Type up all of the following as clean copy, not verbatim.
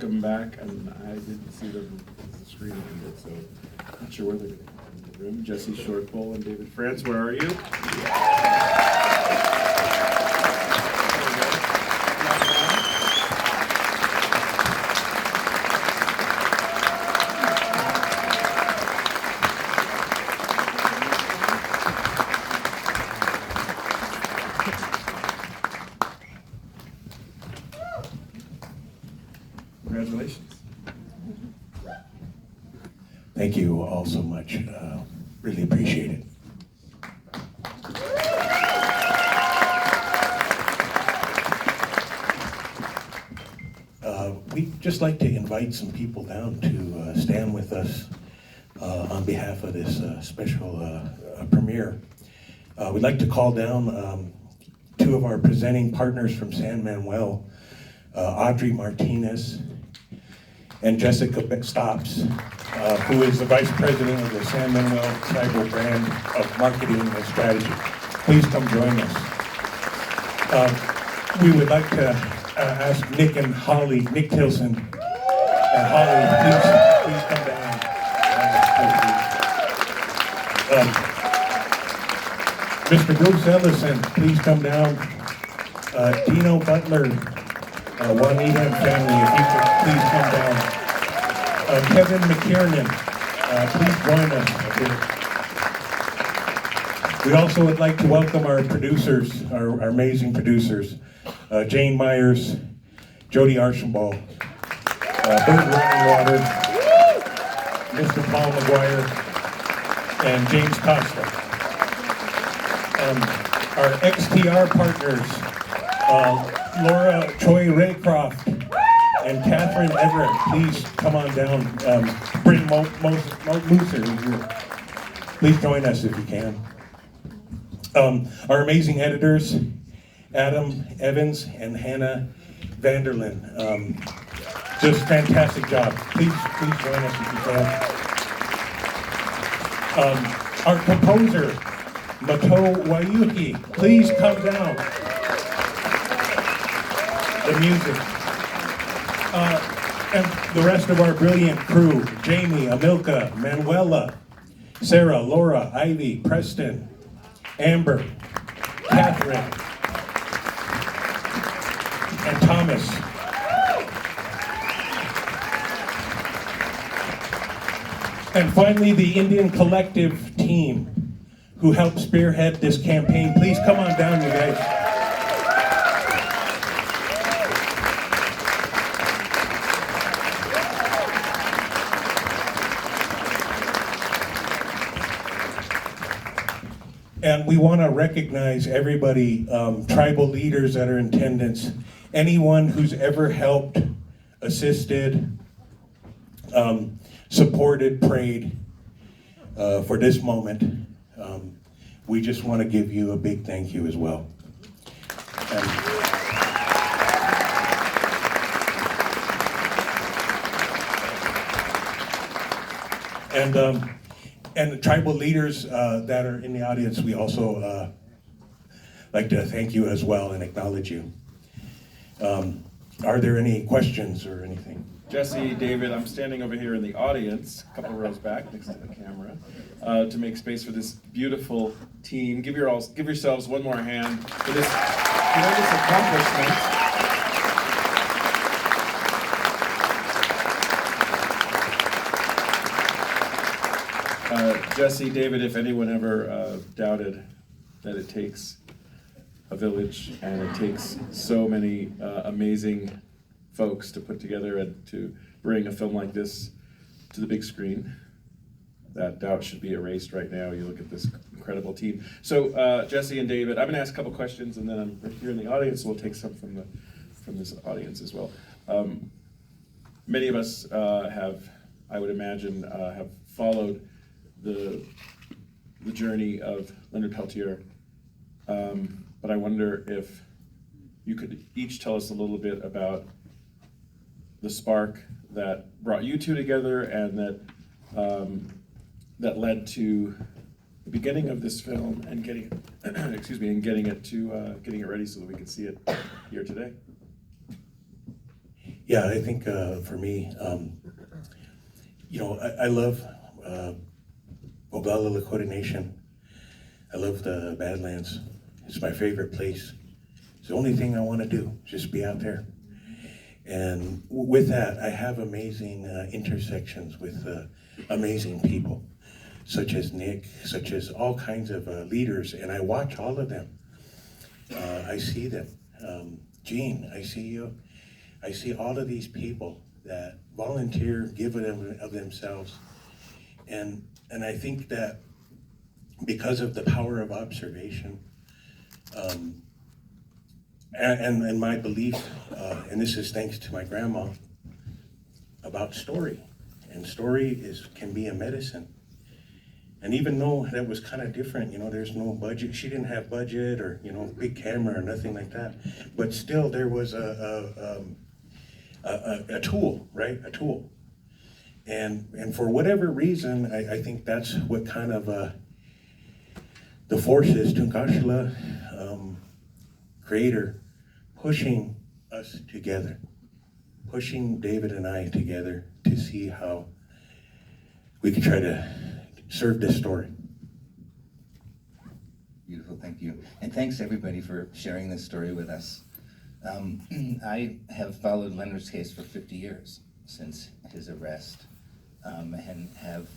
welcome back, and I didn't see them as the screen ended, so not sure where they're going to come in the room. Jesse Shortbull and David France, where are you? Congratulations. Thank you all so much. Really appreciate it. We'd just like to invite some people down to stand with us on behalf of this special premiere. We'd like to call down two of our presenting partners from San Manuel, Audrey Martinez and Jessica Stops, who is the Vice President of the San Manuel Tribal Brand of Marketing and Strategy. Please come join us. We would like to ask Nick and Holly, Nick Tilson and Holly, please come down. Mr. Bruce Ellison, please come down. Dino Butler, Juanita and family, if you could please come down. Kevin McKiernan, please join us. We also would like to welcome our producers, our amazing producers, Jane Myers, Jody Archambault, Bert Water, Mr. Paul McGuire, and James Costa. Our XTR partners, Laura Choi Raycroft and Catherine Everett, please come on down. Bring Mooser here. Please join us if you can. Our amazing editors, Adam Evans and Hannah Vanderlyn. Just fantastic job. Please join us if you can. Our composer, Mato Wayuki, please come down. The music. And the rest of our brilliant crew, Jamie, Amilka, Manuela, Sarah, Laura, Ivy, Preston, Amber, Catherine, and Thomas. And finally, the Indian Collective team who helped spearhead this campaign. Please come on down, you guys. And we want to recognize everybody, tribal leaders that are in attendance, anyone who's ever helped, assisted, supported, prayed for this moment. We just want to give you a big thank you as well. And the tribal leaders that are in the audience, we also like to thank you as well and acknowledge you. Are there any questions or anything? Jesse, David, I'm standing over here in the audience, a couple rows back next to the camera, to make space for this beautiful team. Give yourselves one more hand for this tremendous accomplishment. Jesse, David, if anyone ever doubted that it takes a village and it takes so many amazing folks to put together and to bring a film like this to the big screen, that doubt should be erased right now. You look at this incredible team. So Jesse and David, I'm going to ask a couple questions, and then I'm right here in the audience, so we'll take some from this audience as well. Many of us have, I would imagine, have followed the journey of Leonard Peltier, but I wonder if you could each tell us a little bit about the spark that brought you two together and that led to the beginning of this film and getting getting it ready so that we can see it here today. Yeah, I think for me, I love Oglala Lakota Nation. I love the Badlands. It's my favorite place. It's the only thing I want to do, just be out there. And with that, I have amazing intersections with amazing people, such as Nick, such as all kinds of leaders, and I watch all of them. I see them. Gene, I see you. I see all of these people that volunteer, give of themselves. And I think that because of the power of observation, and my belief, and this is thanks to my grandma, about story. And story can be a medicine. And even though that was kind of different, there's no budget, she didn't have budget or, big camera or nothing like that. But still there was a tool, right? A tool. And for whatever reason, I think that's what kind of the force is, Tunkashla, creator, pushing us together, pushing David and I together to see how we could try to serve this story. Beautiful, thank you. And thanks everybody for sharing this story with us. I have followed Leonard's case for 50 years since his arrest, and have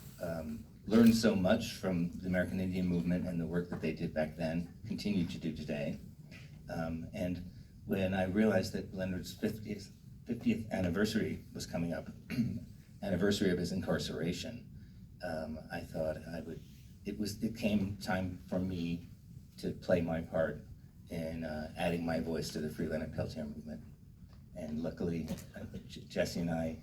learned so much from the American Indian movement and the work that they did back then, continue to do today. And when I realized that Leonard's 50th anniversary was coming up, anniversary of his incarceration, I thought it came time for me to play my part in adding my voice to the Free Leonard Peltier movement. And luckily, Jesse and I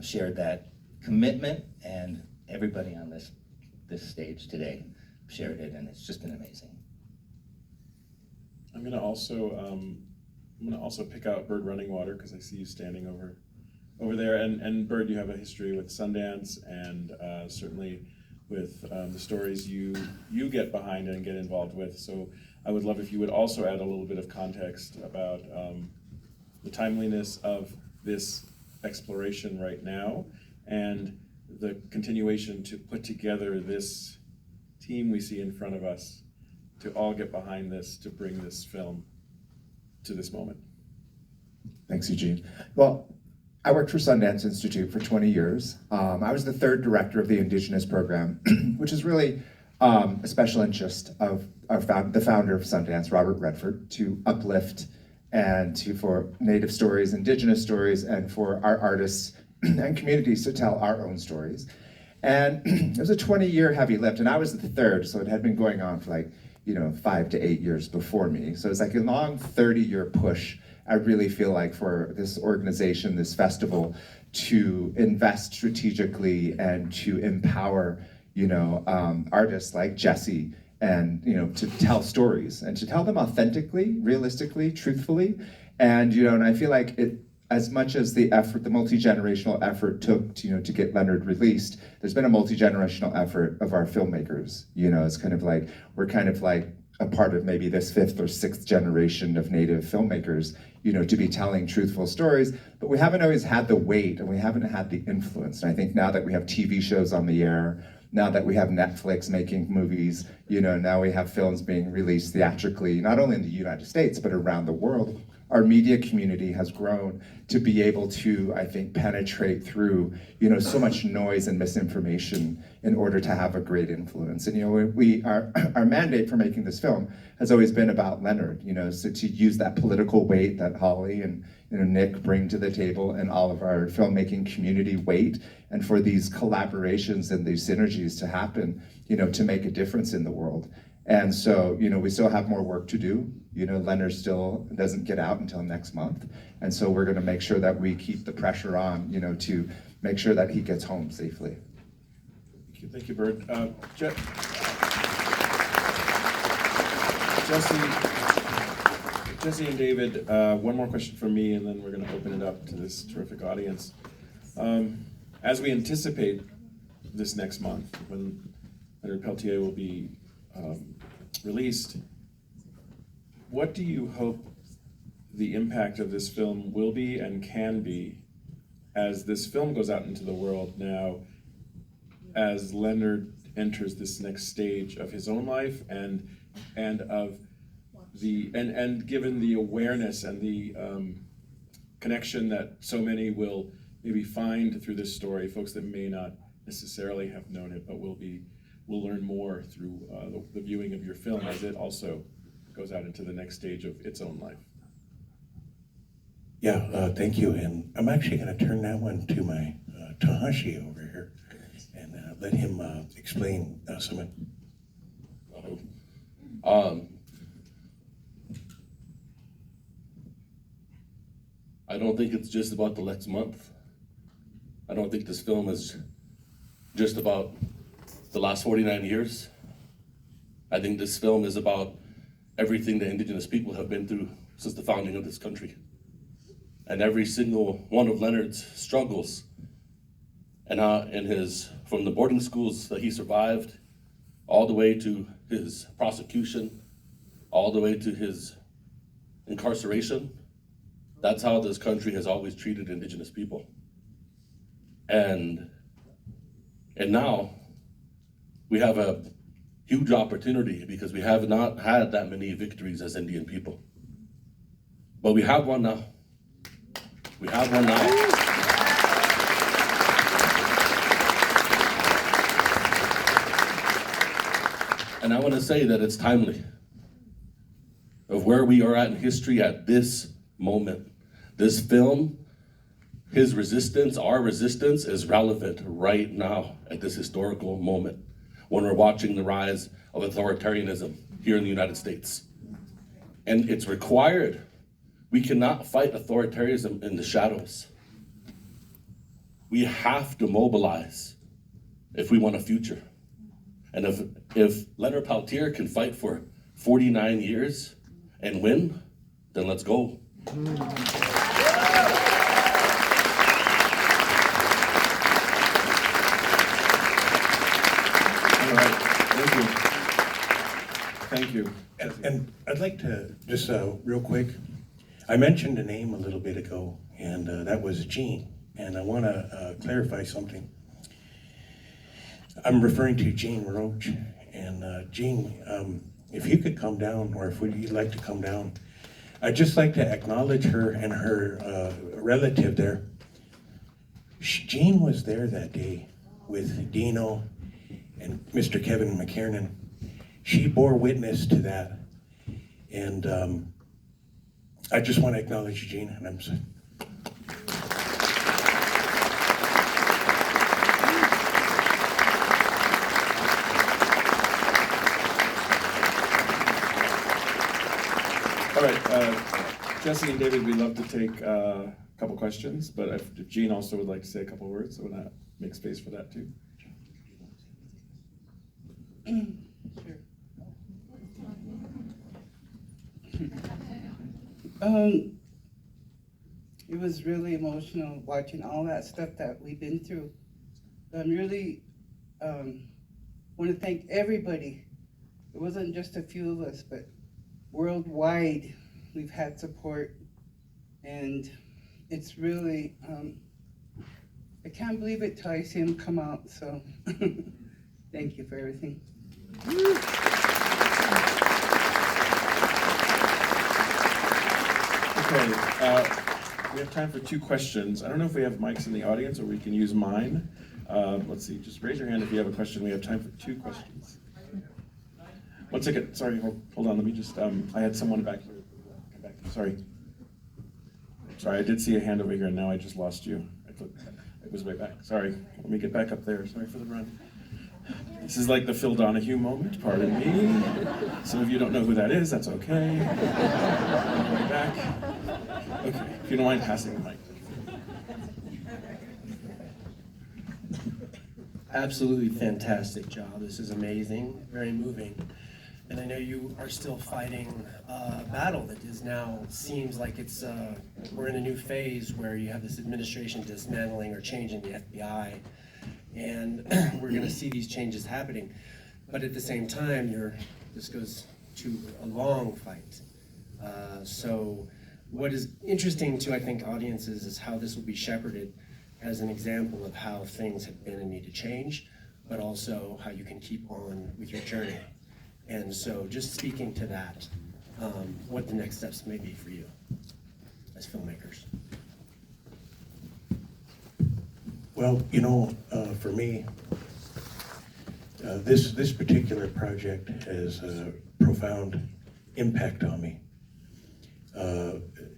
shared that commitment, and everybody on this stage today shared it, and it's just been amazing. I'm gonna also pick out Bird Running Water, because I see you standing over there. And Bird, you have a history with Sundance, and certainly with the stories you get behind and get involved with. So I would love if you would also add a little bit of context about the timeliness of this exploration right now, and the continuation to put together this team we see in front of us, to all get behind this, to bring this film to this moment. Thanks, Eugene. Well, I worked for Sundance Institute for 20 years. I was the third director of the Indigenous program, which is really a special interest of the founder of Sundance, Robert Redford, to uplift and for Native stories, Indigenous stories, and for our artists and communities to tell our own stories. And it was a 20-year heavy lift, and I was the third, so it had been going on for 5 to 8 years before me. So it's like a long 30-year push, I really feel like, for this organization, this festival, to invest strategically and to empower, artists like Jesse, and to tell stories and to tell them authentically, realistically, truthfully. And and I feel like it, as much as the effort, the multi-generational effort took to get Leonard released, there's been a multi-generational effort of our filmmakers. It's kind of like we're kind of like a part of maybe this 5th or 6th generation of Native filmmakers, to be telling truthful stories, but we haven't always had the weight, and we haven't had the influence. And I think now that we have TV shows on the air, now that we have Netflix making movies, now we have films being released theatrically, not only in the United States, but around the world, our media community has grown to be able to, I think, penetrate through, so much noise and misinformation in order to have a great influence. And our mandate for making this film has always been about Leonard, so to use that political weight that Holly and Nick bring to the table, and all of our filmmaking community weight, and for these collaborations and these synergies to happen, to make a difference in the world. And so, we still have more work to do. Leonard still doesn't get out until next month. And so we're gonna make sure that we keep the pressure on, to make sure that he gets home safely. Thank you, Bird. Jesse and David, one more question from me, and then we're gonna open it up to this terrific audience. As we anticipate this next month, when Leonard Peltier will be released, what do you hope the impact of this film will be and can be as this film goes out into the world now, as Leonard enters this next stage of his own life and of the and given the awareness and the connection that so many will maybe find through this story, folks that may not necessarily have known it, but will learn more through the viewing of your film as it also goes out into the next stage of its own life. Yeah, thank you. And I'm actually going to turn that one to my Tahashi over here and let him explain some of I don't think it's just about the next month. I don't think this film is just about the last 49 years. I think this film is about everything the Indigenous people have been through since the founding of this country. And every single one of Leonard's struggles and from the boarding schools that he survived, all the way to his prosecution, all the way to his incarceration. That's how this country has always treated Indigenous people. And now we have a huge opportunity because we have not had that many victories as Indian people. But we have one now. We have one now. And I want to say that it's timely of where we are at in history at this moment. This film, his resistance, our resistance is relevant right now at this historical moment when we're watching the rise of authoritarianism here in the United States. And it's required. We cannot fight authoritarianism in the shadows. We have to mobilize if we want a future. And if Leonard Peltier can fight for 49 years and win, then let's go. All right, thank you. And I'd like to just real quick, I mentioned a name a little bit ago, and that was Gene. And I want to clarify something. I'm referring to Gene Roach. And Gene, if you could come down, or if you'd like to come down, I'd just like to acknowledge her and her relative there. Jean was there that day with Dino and Mr. Kevin McKiernan. She bore witness to that. And I just want to acknowledge Jean, and I'm sorry. All right, Jesse and David, we'd love to take a couple questions, but if Jean also would like to say a couple words, so we'll make space for that too. Sure. It was really emotional watching all that stuff that we've been through. I'm really want to thank everybody. It wasn't just a few of us, but worldwide we've had support, and it's really I can't believe it till I see him come out. So thank you for everything. Okay, we have time for 2 questions. I don't know if we have mics in the audience or we can use mine. Let's see, just raise your hand if you have a question. We have time for 2 questions. 1 second, sorry, hold on, let me just, I had someone back here. Come back. Sorry, I did see a hand over here and now I just lost you. It was way back, sorry. Let me get back up there, sorry for the run. This is like the Phil Donahue moment, pardon me. Some of you don't know who that is, that's okay. Way back. Okay, if you don't mind passing the mic. Absolutely fantastic job. This is amazing, very moving. And I know you are still fighting a battle that is now seems like it's we're in a new phase where you have this administration dismantling or changing the FBI, and we're going to see these changes happening. But at the same time, this goes to a long fight. So what is interesting to, I think, audiences is how this will be shepherded as an example of how things have been and need to change, but also how you can keep on with your journey. And so just speaking to that, what the next steps may be for you as filmmakers. Well, you know, for me, this particular project has a profound impact on me.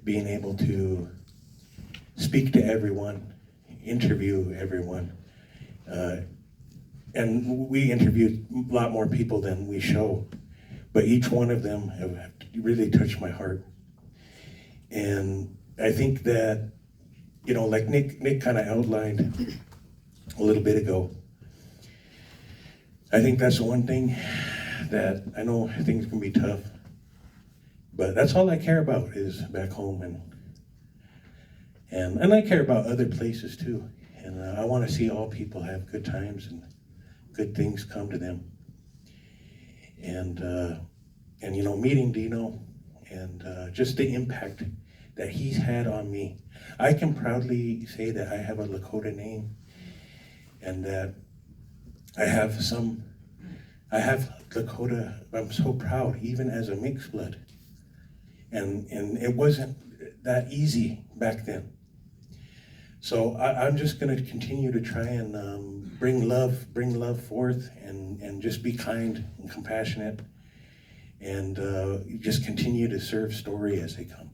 Being able to speak to everyone, interview everyone, and we interviewed a lot more people than we show, but each one of them have really touched my heart. And I think that, you know, like Nick kind of outlined a little bit ago, I think that's the one thing that I know things can be tough, but that's all I care about is back home, and I care about other places too. And I want to see all people have good times and good things come to them. And you know, meeting Dino and just the impact that he's had on me. I can proudly say that I have a Lakota name and that I have Lakota. I'm so proud, even as a mixed blood. And it wasn't that easy back then. So I'm just going to continue to try and bring love forth, and just be kind and compassionate, and just continue to serve story as they come.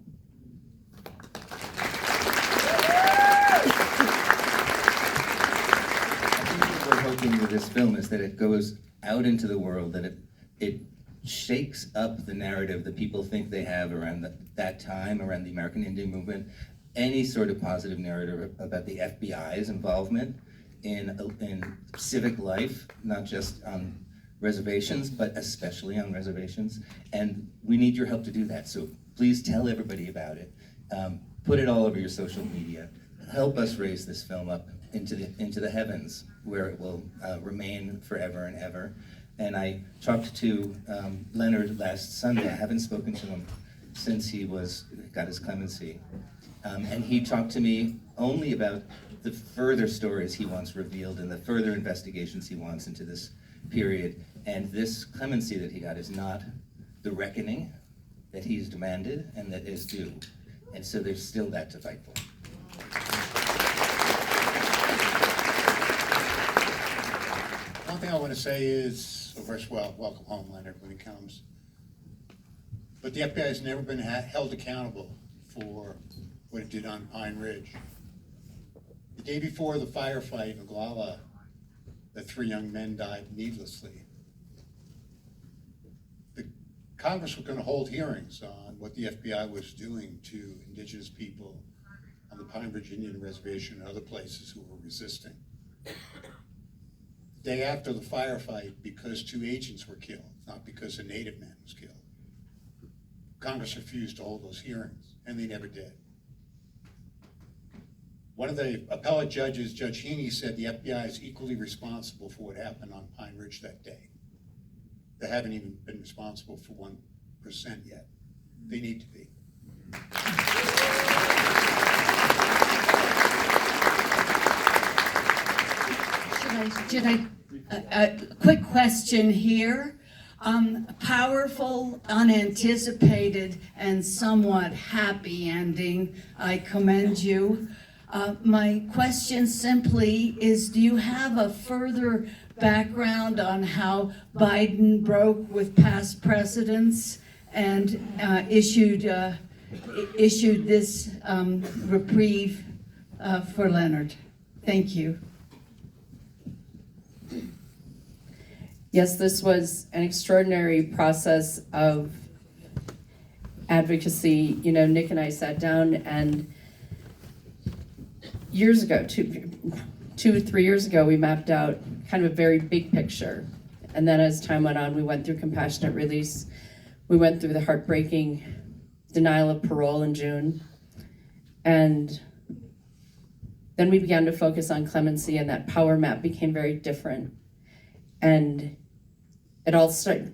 What we're hoping with this film is that it goes out into the world, that it shakes up the narrative that people think they have around that time, around the American Indian movement, any sort of positive narrative about the FBI's involvement in civic life, not just on reservations, but especially on reservations. And we need your help to do that. So please tell everybody about it. Put it all over your social media. Help us raise this film up into the heavens, where it will remain forever and ever. And I talked to Leonard last Sunday. I haven't spoken to him since he got his clemency. And he talked to me only about the further stories he wants revealed and the further investigations he wants into this period. And this clemency that he got is not the reckoning that he's demanded and that is due. And so there's still that to fight for. One thing I want to say is, so first of all, welcome home, Leonard, when he comes. But the FBI has never been held accountable for what it did on Pine Ridge. The day before the firefight in Oglala, the 3 young men died needlessly. The Congress was going to hold hearings on what the FBI was doing to indigenous people on the Pine Ridge Indian Reservation and other places who were resisting. The day after the firefight, because 2 agents were killed, not because a Native man was killed, Congress refused to hold those hearings, and they never did. One of the appellate judges, Judge Heaney, said the FBI is equally responsible for what happened on Pine Ridge that day. They haven't even been responsible for 1% yet. They need to be. A quick question here. Powerful, unanticipated, and somewhat happy ending. I commend you. My question simply is, do you have a further background on how Biden broke with past precedents and issued this reprieve for Leonard? Thank you. Yes, this was an extraordinary process of advocacy. You know, Nick and I sat down, and years ago, 2 or 3 years ago, we mapped out kind of a very big picture. And then as time went on, we went through compassionate release. We went through the heartbreaking denial of parole in June. And then we began to focus on clemency, and that power map became very different. And it all started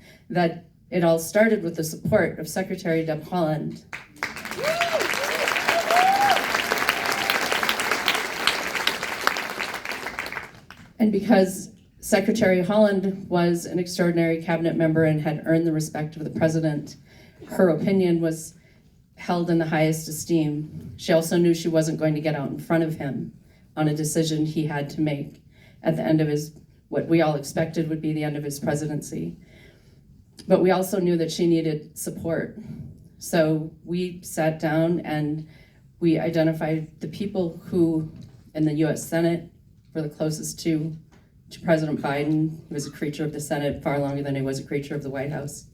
with the support of Secretary Deb Haaland. And because Secretary Holland was an extraordinary cabinet member and had earned the respect of the president, her opinion was held in the highest esteem. She also knew she wasn't going to get out in front of him on a decision he had to make at the end of what we all expected would be the end of his presidency. But we also knew that she needed support. So we sat down and we identified the people who in the US Senate were the closest to President Biden. He was a creature of the Senate far longer than he was a creature of the White House.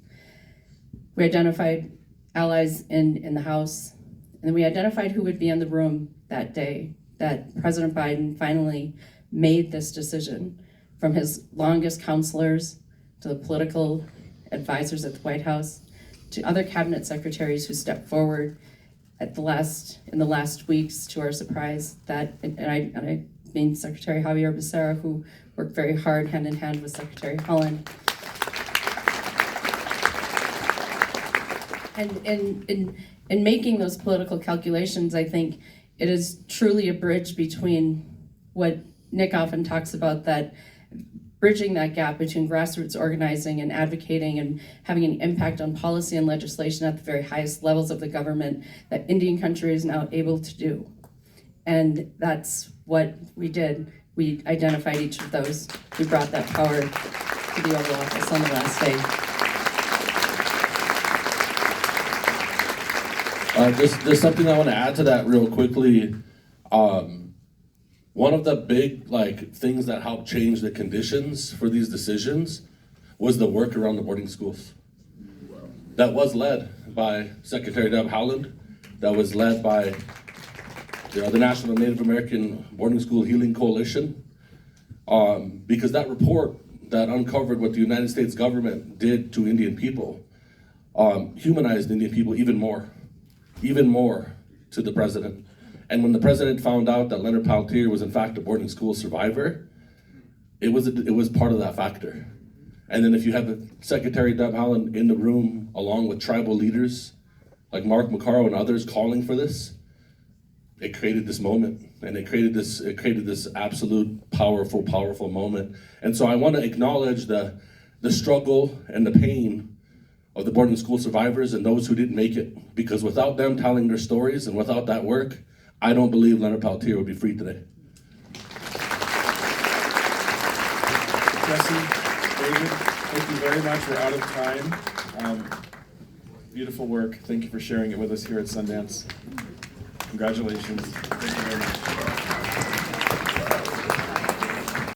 We identified allies in the House, and then we identified who would be in the room that day that President Biden finally made this decision, from his longest counselors to the political advisors at the White House to other cabinet secretaries who stepped forward in the last weeks to our surprise. And I mean Secretary Javier Becerra, who worked very hard hand in hand with Secretary Holland. And in making those political calculations, I think it is truly a bridge between what Nick often talks about, that bridging that gap between grassroots organizing and advocating and having an impact on policy and legislation at the very highest levels of the government that Indian country is now able to do. And that's what we did. We identified each of those. We brought that power to the Oval Office on the last day. Just something I want to add to that real quickly. One of the big things that helped change the conditions for these decisions was the work around the boarding schools. That was led by Secretary Deb Howland. That was led by the National Native American Boarding School Healing Coalition. Because that report that uncovered what the United States government did to Indian people humanized Indian people even more to the president. And when the president found out that Leonard Peltier was in fact a boarding school survivor, it was part of that factor. And then if you have the Secretary Deb Haaland in the room along with tribal leaders like Mark McCarrow and others calling for this, it created this moment, and it created this absolute powerful moment. And so I want to acknowledge the struggle and the pain of the boarding school survivors and those who didn't make it, because without them telling their stories and without that work, I don't believe Leonard Peltier would be free today. Jesse, David, thank you very much. We're out of time. Beautiful work. Thank you for sharing it with us here at Sundance. Congratulations. Thank you very much.